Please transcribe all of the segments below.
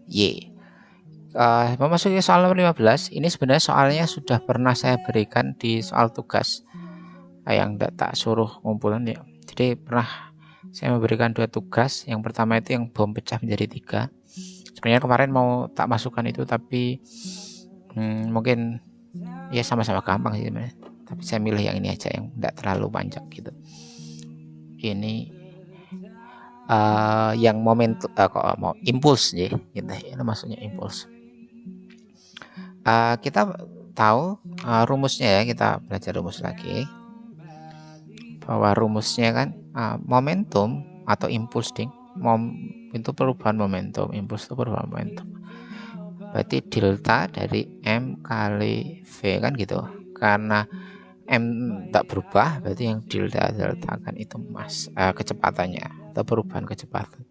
Y. Memasuki soal nomor 15, ini sebenarnya soalnya sudah pernah saya berikan di soal tugas yang tak suruh ngumpulin ya. Jadi pernah saya memberikan 2 tugas. Yang pertama itu yang bom pecah menjadi 3. Sebenarnya kemarin mau tak masukkan itu, tapi mungkin ya sama-sama gampang sih sebenarnya. Tapi saya milih yang ini aja yang tidak terlalu panjang gitu. Ini yang momentum kok mau impuls ya, gitu. Ini maksudnya impuls. Kita tahu rumusnya ya, kita belajar rumus lagi bahwa rumusnya kan momentum atau impuls itu perubahan momentum, impuls itu perubahan momentum, berarti delta dari M kali V kan gitu. Karena M tak berubah, berarti yang delta kan itu kecepatannya atau perubahan kecepatan.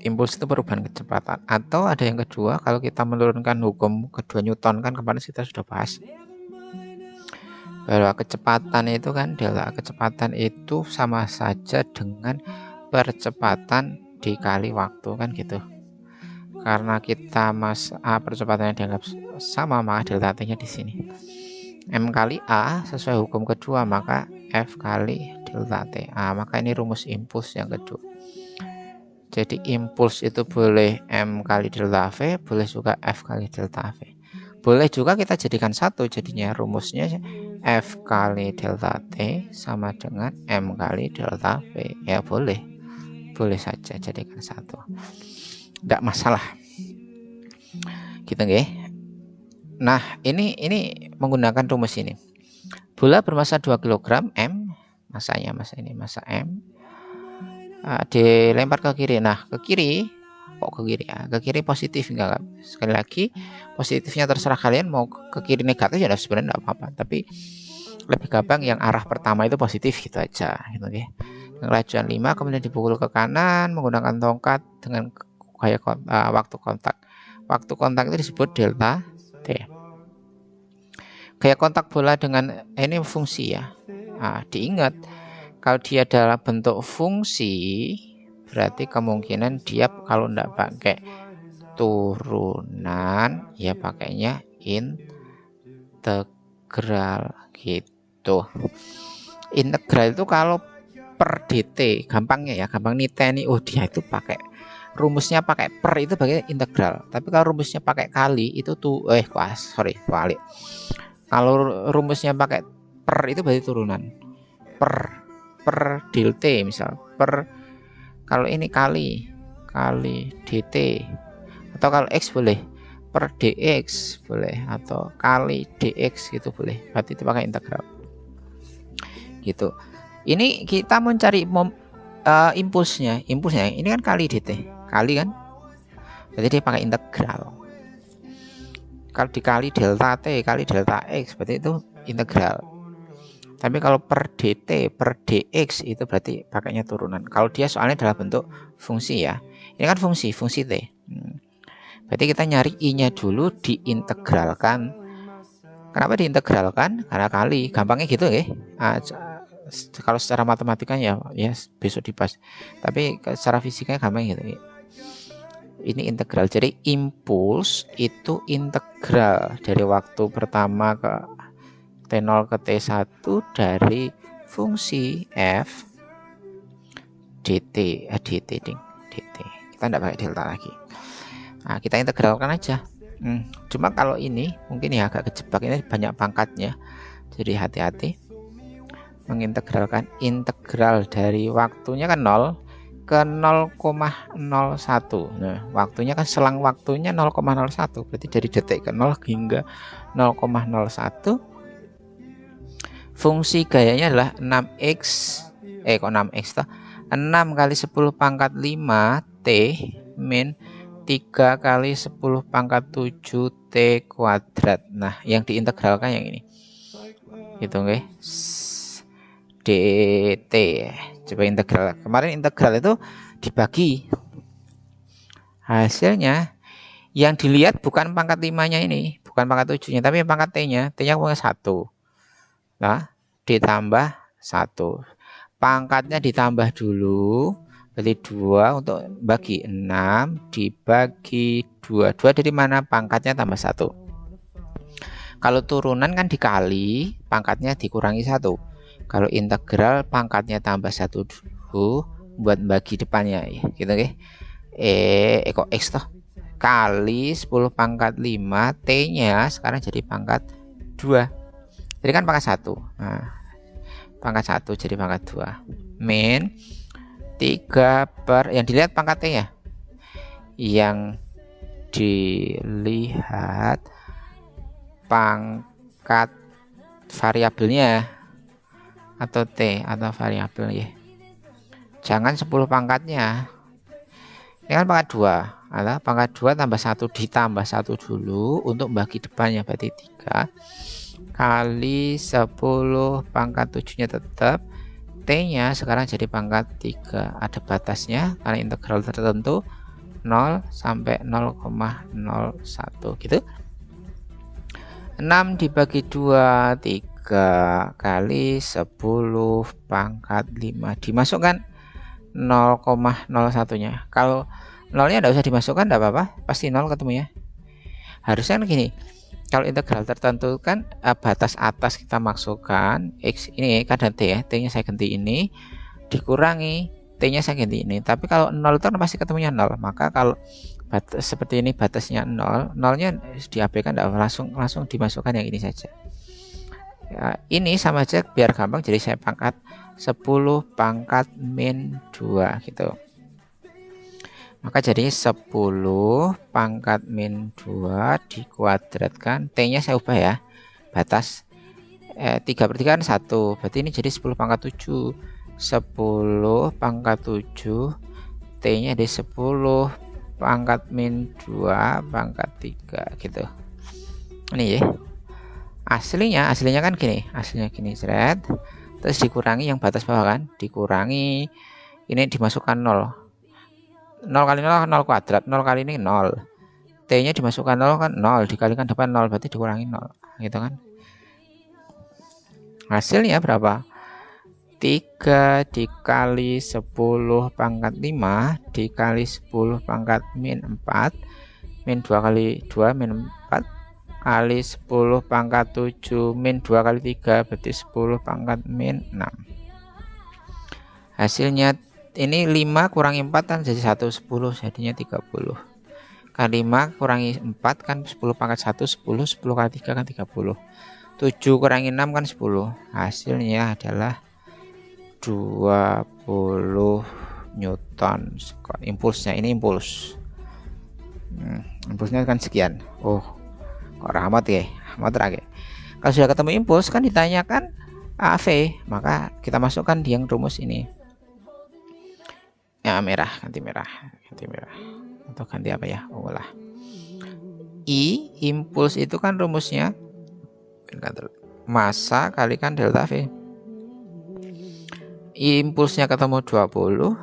Impuls itu perubahan kecepatan. Atau ada yang kedua, kalau kita menurunkan hukum kedua Newton, kan kemarin kita sudah bahas bahwa kecepatan itu kan, delta kecepatan itu sama saja dengan percepatan dikali waktu kan gitu. Karena kita percepatannya dianggap sama, maka delta T-nya di sini. M kali A sesuai hukum kedua, maka F kali delta T. Maka ini rumus impuls yang kedua. Jadi impuls itu boleh M kali delta V, boleh juga F kali delta V. Boleh juga kita jadikan satu, jadinya rumusnya F kali delta T sama dengan M kali delta V. Ya boleh, boleh saja jadikan satu, tidak masalah. Gitu nggih. Nah, ini menggunakan rumus ini. Bola bermasa 2 kg M, masa M, dilempar ke kiri. Nah, ke kiri ke kiri positif enggak? Sekali lagi, positifnya terserah kalian, mau ke kiri negatif ya sebenarnya enggak apa-apa, tapi lebih gampang yang arah pertama itu positif gitu aja gitu ya. Kelajuan 5 kemudian dipukul ke kanan menggunakan tongkat dengan gaya waktu kontak. Waktu kontak itu disebut delta T. Gaya kontak bola dengan ini fungsi ya. Diingat kalau dia adalah bentuk fungsi, berarti kemungkinan dia kalau tidak pakai turunan ya pakainya integral gitu. Integral itu kalau per dt, gampangnya ya, gampang niteni, dia itu pakai rumusnya pakai per itu pakai integral. Tapi kalau rumusnya pakai kali itu balik. Kalau rumusnya pakai per itu berarti turunan. Per dt misal, kalau ini kali dt, atau kalau x boleh per dx boleh, atau kali dx gitu boleh, berarti itu pakai integral gitu. Ini kita mencari impulsnya ini kan kali dt, kali kan, berarti dia pakai integral. Kalau dikali delta t kali delta x berarti itu integral. Tapi kalau per dt per dx itu berarti pakainya turunan. Kalau dia soalnya adalah bentuk fungsi ya. Ini kan fungsi t. Berarti kita nyari i-nya dulu, diintegralkan. Kenapa diintegralkan? Karena kali. Gampangnya gitu ya. Kalau secara matematikanya ya besok dibahas. Tapi secara fisikanya gampang gitu ya. Ini integral. Jadi impuls itu integral dari waktu pertama ke T0 ke T1 dari fungsi f dt. Kita tidak pakai delta lagi. Kita integralkan aja. Cuma kalau ini mungkin ya agak kejebak, ini banyak pangkatnya. Jadi hati-hati mengintegralkan. Integral dari waktunya kan 0 ke 0,01. Nah, waktunya kan selang waktunya 0,01. Berarti dari detik ke 0 hingga 0,01. Fungsi gayanya adalah 6x 6 kali 10 pangkat 5 T min 3 kali 10 pangkat 7 T kuadrat. Nah, yang diintegralkan yang ini gitu nggih, dt. Coba integral, kemarin integral itu dibagi, hasilnya yang dilihat bukan pangkat 5-nya ini, bukan pangkat 7-nya, tapi pangkat T-nya punya 1. Nah, ditambah 1. Pangkatnya ditambah dulu, Berarti 2 untuk bagi 6 dibagi 2. 2 dari mana? Pangkatnya tambah 1. Kalau turunan kan dikali, pangkatnya dikurangi 1. Kalau integral pangkatnya tambah 1 dulu buat bagi depannya ya, gitu ya. Kok X toh kali 10 pangkat 5, T-nya sekarang jadi pangkat 2. Jadi kan pangkat 1. Nah, pangkat 1 jadi pangkat 2. Min 3 per, yang dilihat pangkat T-nya. Yang dilihat pangkat variabelnya atau T atau variabel ya. Jangan 10 pangkatnya. Ini kan pangkat 2. Adalah pangkat 2 tambah 1 ditambah 1 dulu untuk bagi depannya, berarti 3 kali 10 pangkat 7-nya tetap. T-nya sekarang jadi pangkat 3. Ada batasnya karena integral tertentu 0 sampai 0,01 gitu. 6 dibagi 2, 3 kali 10 pangkat 5. Dimasukkan 0,01-nya. Kalau 0-nya tidak usah dimasukkan, tidak apa-apa, pasti 0 ketemunya. Harusnya kan gini, kalau integral tertentu kan batas atas kita masukkan X ini kadang T ya, T-nya saya ganti ini, dikurangi T-nya saya ganti ini. Tapi kalau 0 itu kan pasti ketemunya 0. Maka kalau batas seperti ini, batasnya 0, 0-nya diabaikan, langsung dimasukkan yang ini saja. Ya, ini sama aja biar gampang, jadi saya pangkat 10 pangkat min 2 gitu. Maka jadi 10 pangkat min 2 dikuadratkan, T-nya saya ubah ya, batas 3/3 kan 1, berarti ini jadi 10 pangkat 7. 10 pangkat 7, T-nya di 10 pangkat min 2 pangkat 3 gitu. Ini ya. Aslinya kan gini, seret. Terus dikurangi yang batas bawah kan, dikurangi ini dimasukkan 0. 0 kali 0 kan 0 kuadrat, 0 kali ini 0. T-nya dimasukkan 0 kan 0, dikalikan depan 0, berarti dikurangi 0. Gitu kan. Hasilnya berapa? 3 dikali 10 pangkat 5 dikali 10 pangkat min 4 min 2 kali 2 min 4 kali 10 pangkat 7 min 2 kali 3 berarti 10 pangkat min 6. Hasilnya ini 5 kurangi 4 kan jadi 1, 10 jadinya 30. Kali 5 kurangi 4 kan 10 pangkat 1, 10 kali 3 kan 30. 7 kurangi 6 kan 10. Hasilnya adalah 20 Newton. Impulsnya ini impuls. Impulsnya kan sekian. Oh, kok rahmat ya, rahmat lagi. Kalau sudah ketemu impuls kan ditanyakan AV, maka kita masukkan di yang rumus ini. Ya merah, ganti merah atau ganti apa ya? Olah. I impuls itu kan rumusnya massa kalikan delta V. Impulsnya ketemu 20,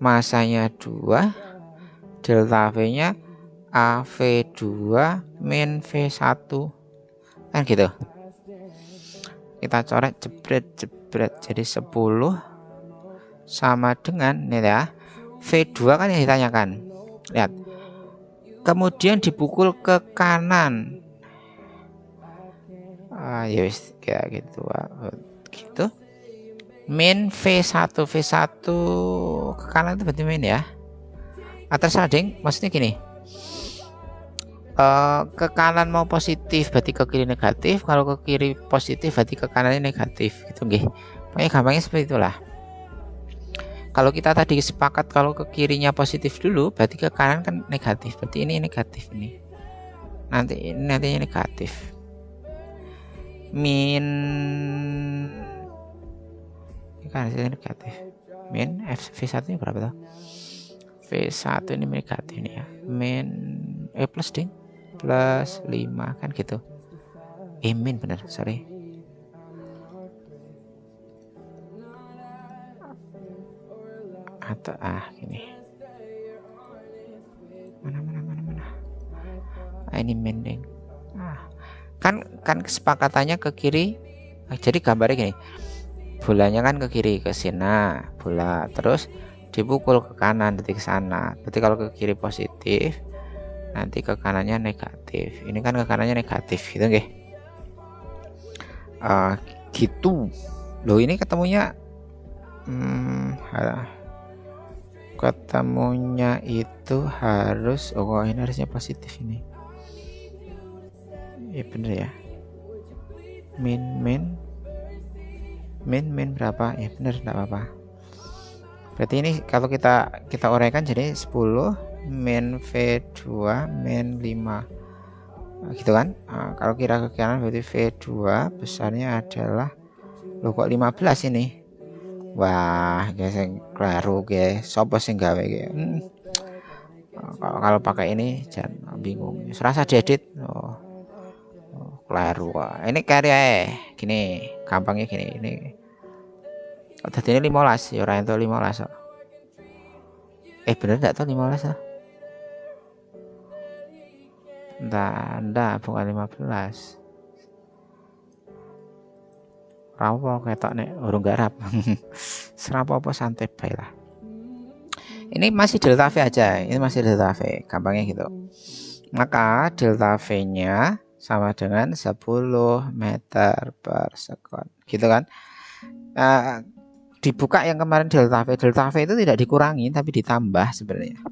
masanya 2, delta V-nya AV2 min V1 kan gitu. Kita coret jebret jadi 10 sama dengan ini ya, V2 kan yang ditanyakan. Lihat, kemudian dipukul ke kanan. Ya wis kayak gitu, gitu. Min V1 ke kanan itu berarti min ya. Atau shading maksudnya gini, ke kanan mau positif berarti ke kiri negatif, kalau ke kiri positif berarti ke kanannya negatif gitu nggih. Pokoknya gampangnya seperti itulah. Kalau kita tadi sepakat kalau ke kirinya positif dulu berarti ke kanan kan negatif, berarti ini negatif ini. Nantinya negatif. Min kan hasilnya negatif. Min V1 nya berapa tuh? V1 ini negatif ini ya. Min plus ding plus 5 kan gitu. Min bener, sorry. Atau gini. Mana. Ini min ding. Kan kesepakatannya ke kiri. Jadi gambarnya gini. Bolanya kan ke kiri ke sini bola, terus dipukul ke kanan, nanti ke sana. Berarti kalau ke kiri positif, nanti ke kanannya negatif. Ini kan ke kanannya negatif, gitu nggih. Gitu. Loh, ini ketemunya ketemunya itu harus ini harusnya positif ini. Ya bener ya. Min berapa? Ya bener, enggak apa-apa. Berarti ini kalau kita uraikan jadi 10 min V2 min 5. Gitu kan? Kalau kira ke kanan berarti V2 besarnya adalah, loh kok 15 ini? Wah, guys, yang keliru guys. Sopo sing gawe guys. Kalau pakai ini jangan bingung. Serasa diedit. Keliru. Ini karya gini, gampangnya gini. Ini tadi ini 15, ya ora entuk 15 kok. Bener enggak tuh 15 ah? Enggak, bukan 15. Rawo ketok nek urung garap. Serapo apa santai bae lah. Ini masih delta V aja. Ini masih delta V, gampangnya gitu. Maka delta V-nya sama dengan 10 meter per sekon. Gitu kan? Dibuka yang kemarin delta V. Delta V itu tidak dikurangi tapi ditambah sebenarnya.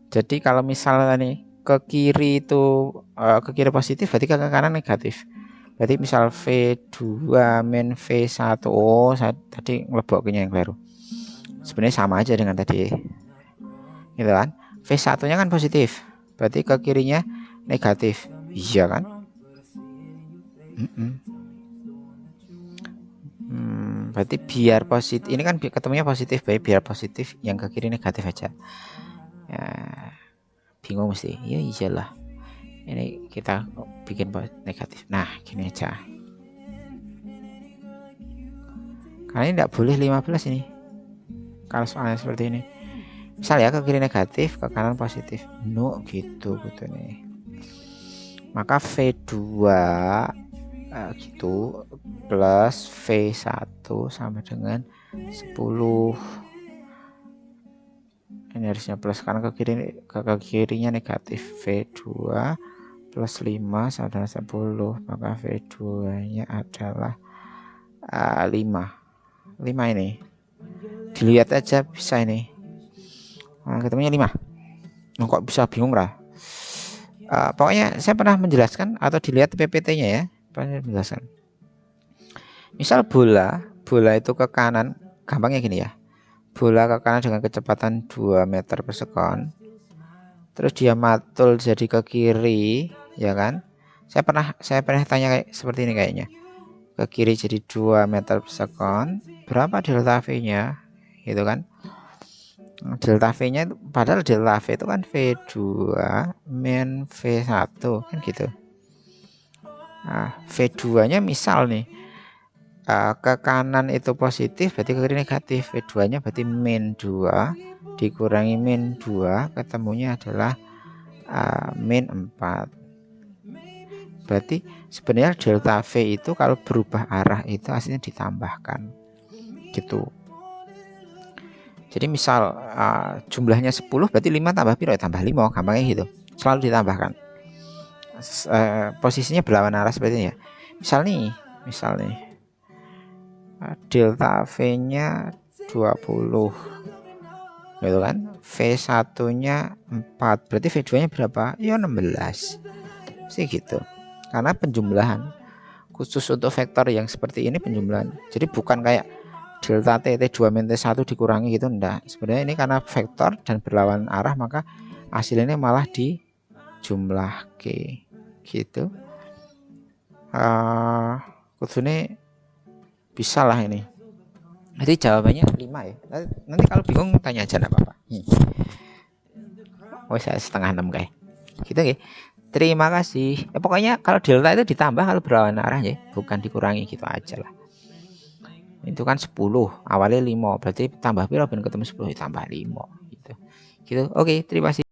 Jadi kalau misalnya nih ke kiri itu ke kiri positif, berarti ke kanan negatif. Berarti misal V2 min V1. Saya tadi ngeleboknya yang keliru. Sebenarnya sama aja dengan tadi. Gitu kan? V1-nya kan positif. Berarti ke kirinya negatif. Iya kan? Berarti biar positif. Ini kan ketemunya positif, baik biar positif, yang ke kiri negatif aja. Ya, bingung mesti. Ya iyalah. Ini kita bikin negatif. Nah, gini aja. Karena ini tidak boleh 15 ini. Kalau soalnya seperti ini. Misal ya ke kiri negatif, ke kanan positif. No, gitu nih. Maka V2 gitu plus V1 sama dengan 10. Ini harusnya plus karena ke kirinya negatif. V2 plus 5 sama dengan 10, maka V2-nya adalah 5 ini. Dilihat aja bisa ini. Ketemunya 5. Kok bisa bingung lah. Pokoknya saya pernah menjelaskan atau dilihat PPT-nya ya. Pernah menjelaskan. Misal bola itu ke kanan, gampangnya gini ya. Bola ke kanan dengan kecepatan 2 meter per sekon. Terus dia matul jadi ke kiri, ya kan? Saya pernah tanya kayak seperti ini kayaknya. Ke kiri jadi 2 meter per sekon. Berapa delta V-nya? Gitu kan? Delta V-nya padahal delta V itu kan V2 min V1 kan gitu. Nah, V2-nya misal nih ke kanan itu positif, berarti ke kiri negatif. V2-nya berarti min 2 dikurangi min 2, ketemunya adalah min 4. Berarti sebenarnya delta V itu kalau berubah arah itu aslinya ditambahkan gitu. Jadi misal jumlahnya 10, berarti 5 tambah piro? Tambah 5, gampangnya gitu. Selalu ditambahkan. Posisinya berlawan arah seperti ini ya. Misal nih delta V-nya 20. Gitu kan? V1-nya 4. Berarti V2-nya berapa? Ya 16. Sih gitu. Karena penjumlahan. Khusus untuk vektor yang seperti ini penjumlahan. Jadi bukan kayak delta T 2 min T1 dikurangi gitu, enggak. Sebenarnya ini karena vektor dan berlawan arah, maka hasilnya malah dijumlah K gitu. Kudune bisa lah ini. Jadi jawabannya 5 ya. Nanti kalau bingung tanya aja, enggak apa-apa. Saya 5:30 kayak. Gitu ya. Terima kasih. Pokoknya kalau delta itu ditambah kalau berlawan arah ya, bukan dikurangi gitu aja lah. Itu kan 10, awalnya 5, berarti tambah piro ben ketemu 10 tambah 5 gitu. Oke, terima kasih.